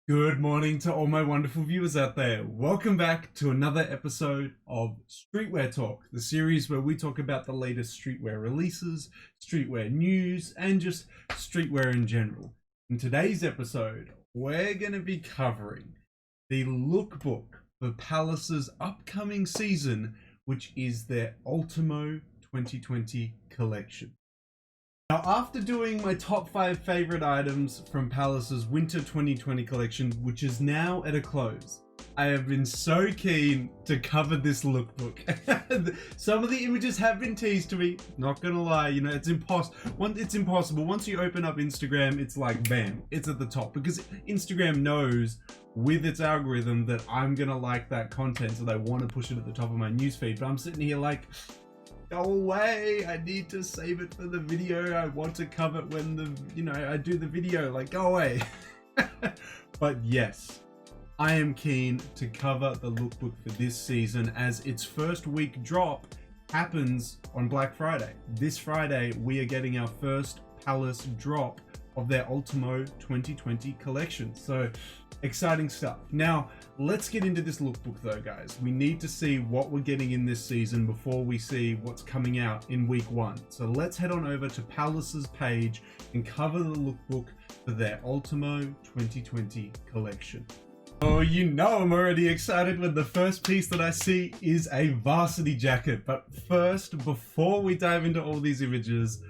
Good morning to all my wonderful viewers out there. Welcome back to another episode of Streetwear Talk, the series where we talk about the latest streetwear releases, streetwear news, and just streetwear in general. In today's episode, we're going to be covering the lookbook for Palace's upcoming season, which is their Ultimo 2020 collection. Now, after doing my top 5 favorite items from Palace's Winter 2020 collection, which is now at a close, I have been so keen to cover this lookbook. Some of the images have been teased to me, not gonna lie, you know, it's impossible. Once you open up Instagram, it's like, bam, it's at the top, because Instagram knows with its algorithm that I'm gonna like that content, so they want to push it at the top of my newsfeed. But I'm sitting here like, go away, I need to save it for the video. I want to cover it when I do the video, like, go away. But yes, I am keen to cover the lookbook for this season, as its first week drop happens on Black Friday. This Friday, we are getting our first Palace drop of their Ultimo 2020 collection. So exciting stuff. Now, let's get into this lookbook though, guys. We need to see what we're getting in this season before we see what's coming out in week 1. So let's head on over to Palace's page and cover the lookbook for their Ultimo 2020 collection. Oh, you know I'm already excited when the first piece that I see is a Varsity jacket. But first, before we dive into all these images,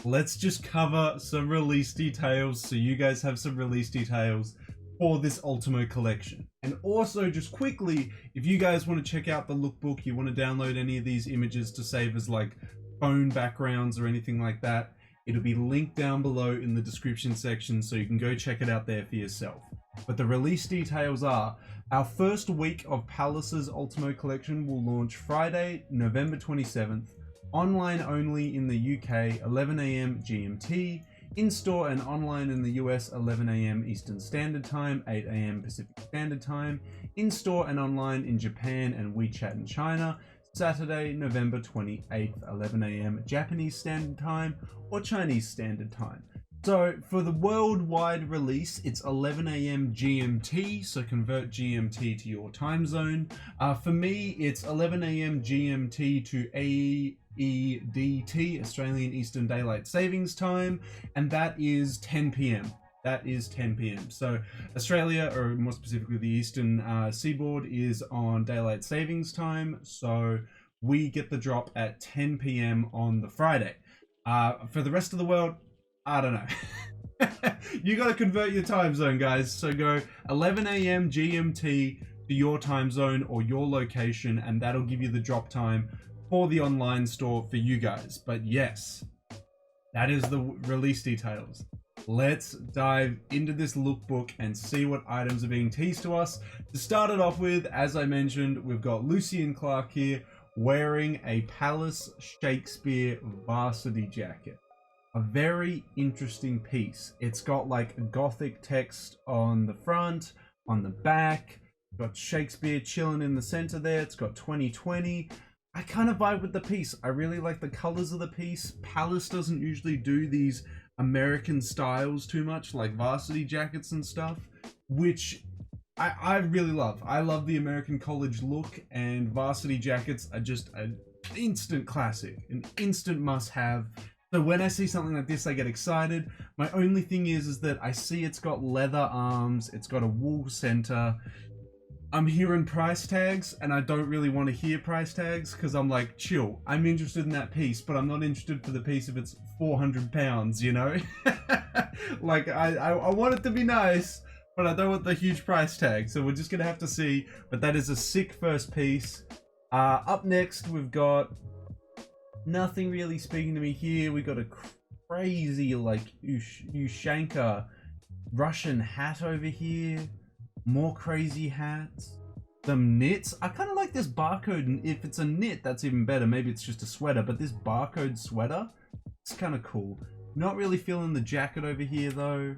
let's just cover some release details so you guys have some release details for this Ultimo collection. And also, just quickly, if you guys want to check out the lookbook, you want to download any of these images to save as like phone backgrounds or anything like that, it'll be linked down below in the description section, so you can go check it out there for yourself. But the release details are, our first week of Palace's Ultimo collection will launch Friday, November 27th, online only in the UK, 11 AM GMT, in-store and online in the US, 11 AM Eastern Standard Time, 8 AM Pacific Standard Time, in-store and online in Japan and WeChat in China, Saturday, November 28th, 11 AM Japanese Standard Time or Chinese Standard Time. So for the worldwide release, it's 11 AM GMT, so convert GMT to your time zone. For me, it's 11 AM GMT to AEDT, Australian Eastern Daylight Savings Time, and that is 10 PM. That is 10 PM. So Australia, or more specifically the Eastern Seaboard, is on Daylight Savings Time, so we get the drop at 10 PM on the Friday. For the rest of the world, I don't know. You gotta convert your time zone, guys. So go 11 AM GMT to your time zone or your location, and that'll give you the drop time for the online store for you guys. But yes, that is the release details. Let's dive into this lookbook and see what items are being teased to us. To start it off with, as I mentioned, we've got Lucien Clark here wearing a Palace Shakespeare Varsity jacket. A very interesting piece. It's got like a gothic text on the front, on the back, got Shakespeare chilling in the center there. It's got 2020. I kind of vibe with the piece. I really like the colors of the piece. Palace doesn't usually do these American styles too much, like varsity jackets and stuff, which I really love. I love the American college look, and varsity jackets are just an instant classic, an instant must-have. So when I see something like this, I get excited. My only thing is that I see it's got leather arms, it's got a wool center. I'm hearing price tags, and I don't really want to hear price tags, because I'm like, chill, I'm interested in that piece, but I'm not interested for the piece if it's 400 pounds, you know? Like, I want it to be nice, but I don't want the huge price tag, so we're just gonna have to see. But that is a sick first piece. Up next, we've got nothing really speaking to me here. We got a crazy, like, Ushanka Russian hat over here. More crazy hats. Some knits. I kind of like this barcode, and if it's a knit, that's even better. Maybe it's just a sweater, but this barcode sweater, it's kind of cool. Not really feeling the jacket over here, though.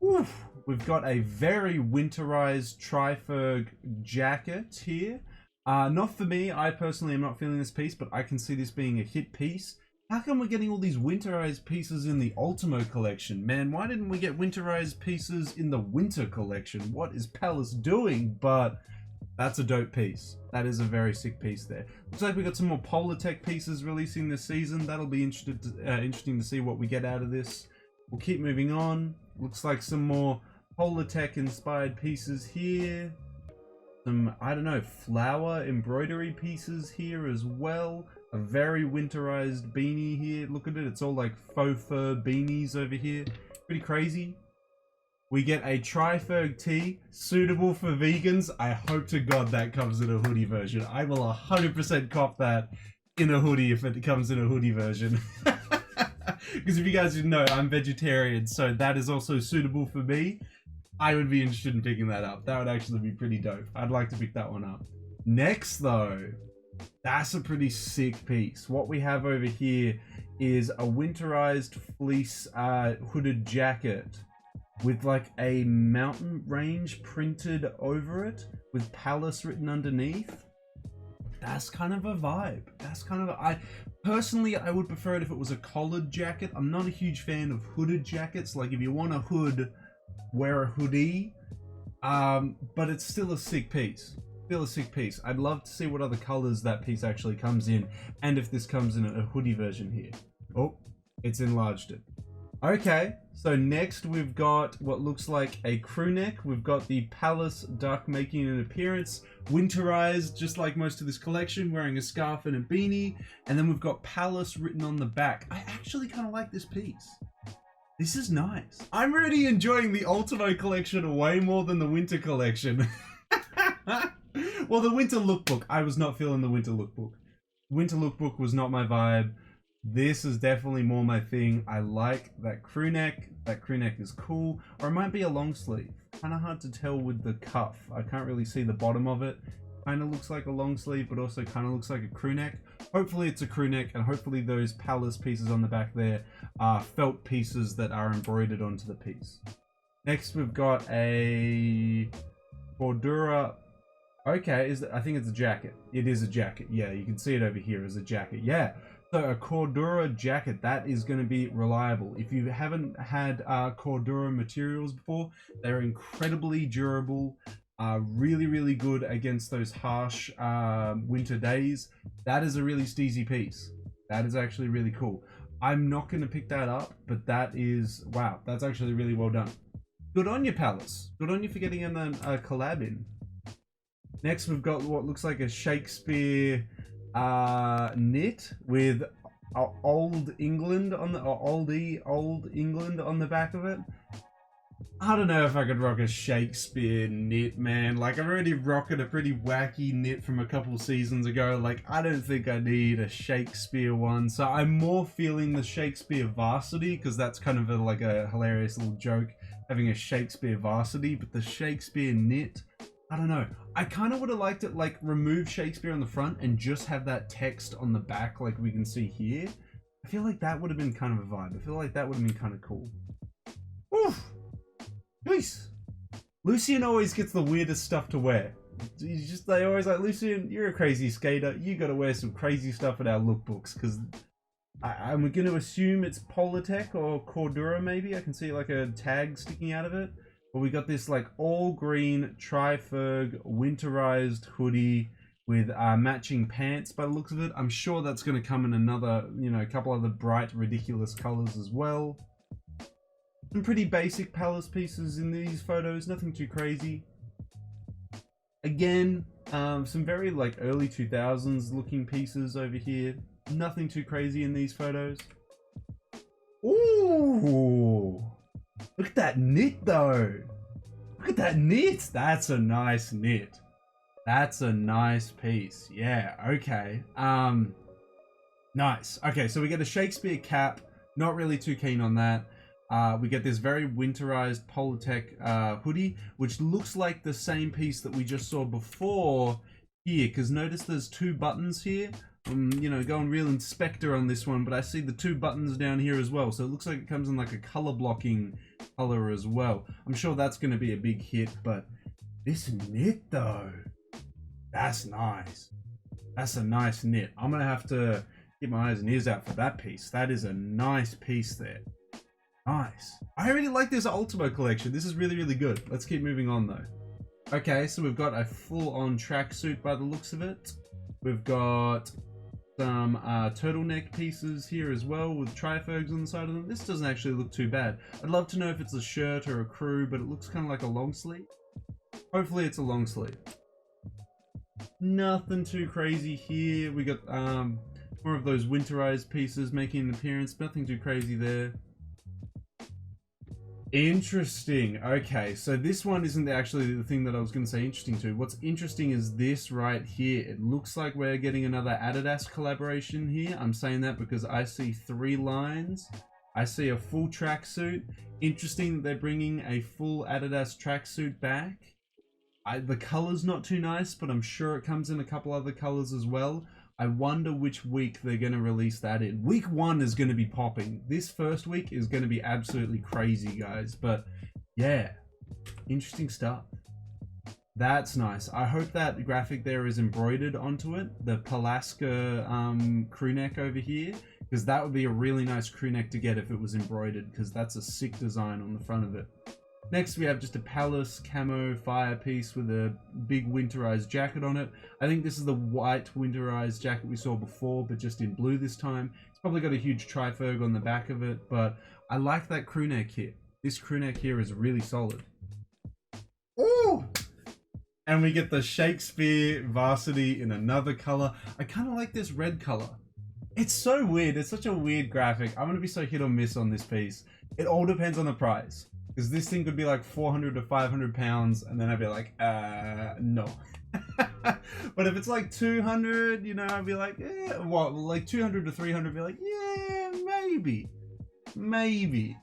Oof. We've got a very winterized Triferg jacket here. Not for me. I personally am not feeling this piece, but I can see this being a hit piece. how come we're getting all these winterized pieces in the Ultimo collection? Man, why didn't we get winterized pieces in the winter collection? What is Palace doing? But that's a dope piece. That is a very sick piece there. Looks like we got some more Polartec pieces releasing this season. That'll be interesting to see what we get out of this. We'll keep moving on. Looks like some more Polartec inspired pieces here. Some, I don't know, flower embroidery pieces here as well. A very winterized beanie here. Look at it. It's all like faux fur beanies over here. Pretty crazy. We get a Triferg tee, suitable for vegans. I hope to God that comes in a hoodie version. I will 100% cop that in a hoodie if it comes in a hoodie version. Because if you guys didn't know, I'm vegetarian, so that is also suitable for me. I would be interested in picking that up. That would actually be pretty dope. I'd like to pick that one up. Next though, that's a pretty sick piece. What we have over here is a winterized fleece hooded jacket with like a mountain range printed over it with Palace written underneath. That's kind of a vibe. That's kind of a, personally, I would prefer it if it was a collared jacket. I'm not a huge fan of hooded jackets. Like if you want a hood, wear a hoodie. But it's still a sick piece. Still a sick piece. I'd love to see what other colors that piece actually comes in, and if this comes in a hoodie version here. Oh, it's enlarged it. Okay, so next we've got what looks like a crew neck. We've got the Palace duck making an appearance, winterized just like most of this collection, wearing a scarf and a beanie. And then we've got Palace written on the back. I actually kind of like this piece. This is nice. I'm really enjoying the Ultimo collection way more than the winter collection. Well, the winter lookbook, I was not feeling the winter lookbook. Winter lookbook was not my vibe. This is definitely more my thing. I like that crew neck. That crew neck is cool. Or it might be a long sleeve. Kind of hard to tell with the cuff. I can't really see the bottom of it. Kind of looks like a long sleeve, but also kind of looks like a crew neck. Hopefully it's a crew neck, and hopefully those Palace pieces on the back there are felt pieces that are embroidered onto the piece. Next we've got a Cordura. Okay, I think it's a jacket. It is a jacket. Yeah, you can see it over here as a jacket. Yeah. So a Cordura jacket, that is going to be reliable. If you haven't had Cordura materials before, they're incredibly durable, really, really good against those harsh winter days. That is a really steezy piece. That is actually really cool. I'm not going to pick that up, but that is, wow, that's actually really well done. Good on you, Palace. Good on you for getting in a collab in. Next, we've got what looks like a Shakespeare knit with old England on the old England on the back of it. I don't know if I could rock a Shakespeare knit, man. Like, I'm already rocking a pretty wacky knit from a couple seasons ago. Like, I don't think I need a Shakespeare one. So I'm more feeling the Shakespeare Varsity, because that's kind of like a hilarious little joke, having a Shakespeare Varsity. But the Shakespeare knit, I don't know. I kind of would have liked it, like, remove Shakespeare on the front and just have that text on the back like we can see here. I feel like that would have been kind of a vibe. I feel like that would have been kind of cool. Oof! Nice! Lucian always gets the weirdest stuff to wear. They always like, Lucian, you're a crazy skater. You gotta wear some crazy stuff at our lookbooks, because I'm going to assume it's Polartec or Cordura maybe. I can see like a tag sticking out of it. But we got this like all green Triferg winterized hoodie with matching pants by the looks of it. I'm sure that's going to come in another, you know, a couple other bright, ridiculous colors as well. Some pretty basic Palace pieces in these photos, nothing too crazy. Again, some very like early 2000s looking pieces over here. Nothing too crazy in these photos. Ooh! Look at that knit though. Look at that knit. That's a nice knit. That's a nice piece. Yeah, okay. Nice. Okay, so we get a Shakespeare cap. Not really too keen on that. We get this very winterized Polartec hoodie, which looks like the same piece that we just saw before here, because notice there's two buttons here. You know, going real inspector on this one, but I see the two buttons down here as well, so it looks like it comes in like a color blocking color as well. I'm sure that's going to be a big hit, but this knit though, that's nice. That's a nice knit. I'm gonna have to Keep my eyes and ears out for that piece. That is a nice piece there. Nice. I really like this Ultimo collection. This is really, really good. Let's keep moving on though. Okay, so we've got a full-on tracksuit by the looks of it. We've got some turtleneck pieces here as well with trifogs on the side of them. This doesn't actually look too bad. I'd love to know if it's a shirt or a crew, but it looks kind of like a long sleeve. Hopefully it's a long sleeve. Nothing too crazy here. We got more of those winterized pieces making an appearance. Nothing too crazy there. Interesting. Okay, so this one isn't actually the thing that I was going to say interesting to. What's interesting is this right here. It looks like we're getting another Adidas collaboration here. I'm saying that because I see 3 lines. I see a full tracksuit. Interesting that they're bringing a full Adidas tracksuit back. The color's not too nice, but I'm sure it comes in a couple other colors as well. I wonder which week they're going to release that in. Week 1 is going to be popping. This first week is going to be absolutely crazy, guys. But yeah, interesting stuff. That's nice. I hope that graphic there is embroidered onto it. The Palace crew neck over here. Because that would be a really nice crew neck to get if it was embroidered. Because that's a sick design on the front of it. Next, we have just a Palace camo fire piece with a big winterized jacket on it. I think this is the white winterized jacket we saw before, but just in blue this time. It's probably got a huge trifog on the back of it, but I like that crew neck here. This crew neck here is really solid. Ooh! And we get the Shakespeare Varsity in another color. I kind of like this red color. It's so weird. It's such a weird graphic. I'm going to be so hit or miss on this piece. It all depends on the price. Because this thing could be like 400 to 500 pounds, and then I'd be like, no. But if it's like 200, you know, I'd be like, yeah, well, like 200 to 300, I'd be like, yeah, maybe.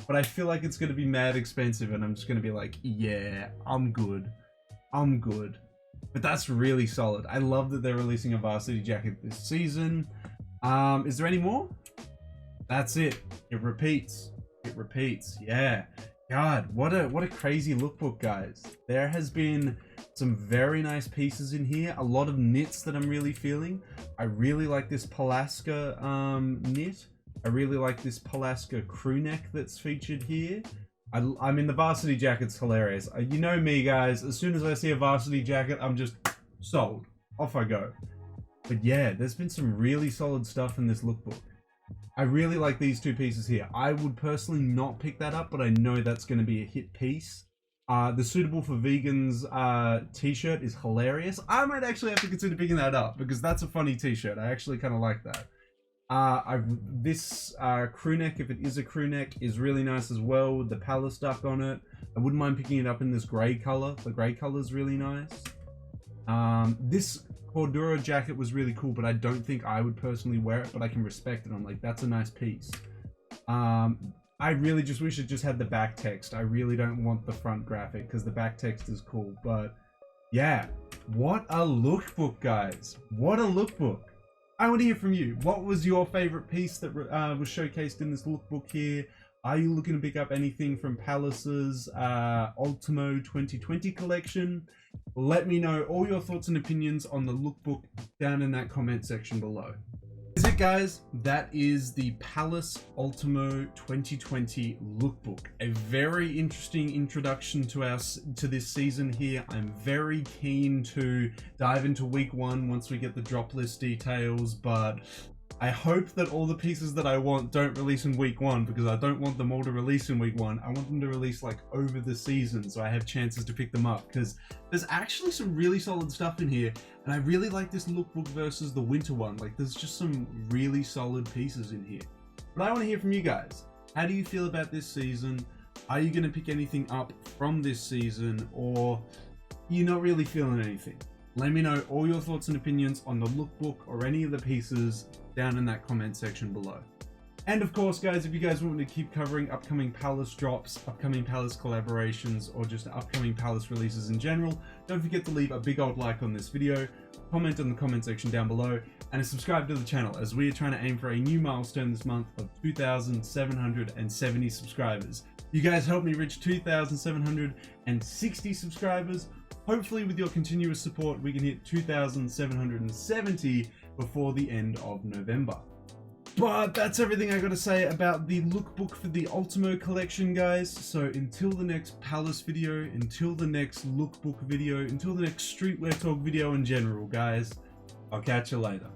But I feel like it's going to be mad expensive, and I'm just going to be like, yeah, I'm good. But that's really solid. I love that they're releasing a Varsity jacket this season. Is there any more? That's it. It repeats. Yeah. God, what a crazy lookbook, guys. There has been some very nice pieces in here. A lot of knits that I'm really feeling. I really like this Palaska knit. I really like this Palaska crew neck that's featured here. I mean, the Varsity jacket's hilarious. You know me, guys. As soon as I see a Varsity jacket, I'm just sold. Off I go. But yeah, there's been some really solid stuff in this lookbook. I really like these 2 pieces here. I would personally not pick that up, but I know that's going to be a hit piece. The Suitable for Vegans t-shirt is hilarious. I might actually have to consider picking that up because that's a funny t-shirt. I actually kind of like that. This crew neck, if it is a crew neck, is really nice as well with the Palace duck on it. I wouldn't mind picking it up in this grey color. The grey color is really nice. This Cordura jacket was really cool, but I don't think I would personally wear it, but I can respect it. I'm like, that's a nice piece. I really just wish it just had the back text. I really don't want the front graphic because the back text is cool, but yeah, what a lookbook, guys. What a lookbook. I want to hear from you. What was your favorite piece that was showcased in this lookbook here? Are you looking to pick up anything from Palace's Ultimo 2020 collection? Let me know all your thoughts and opinions on the lookbook down in that comment section below. That's it, guys. That is the Palace Ultimo 2020 lookbook. A very interesting introduction to this season here. I'm very keen to dive into week 1 once we get the drop list details, but I hope that all the pieces that I want don't release in week 1 because I don't want them all to release in week 1. I want them to release like over the season so I have chances to pick them up because there's actually some really solid stuff in here and I really like this lookbook versus the winter one. Like there's just some really solid pieces in here. But I want to hear from you guys. How do you feel about this season? Are you going to pick anything up from this season or you're not really feeling anything? Let me know all your thoughts and opinions on the lookbook or any of the pieces down in that comment section below. And of course, guys, if you guys want me to keep covering upcoming Palace drops, upcoming Palace collaborations, or just upcoming Palace releases in general, don't forget to leave a big old like on this video, comment in the comment section down below, and subscribe to the channel as we are trying to aim for a new milestone this month of 2,770 subscribers. You guys helped me reach 2,760 subscribers. Hopefully with your continuous support, we can hit 2,770 before the end of November. But that's everything I gotta say about the lookbook for the Ultimo collection, guys. So until the next Palace video, until the next lookbook video, until the next streetwear talk video in general, guys, I'll catch you later.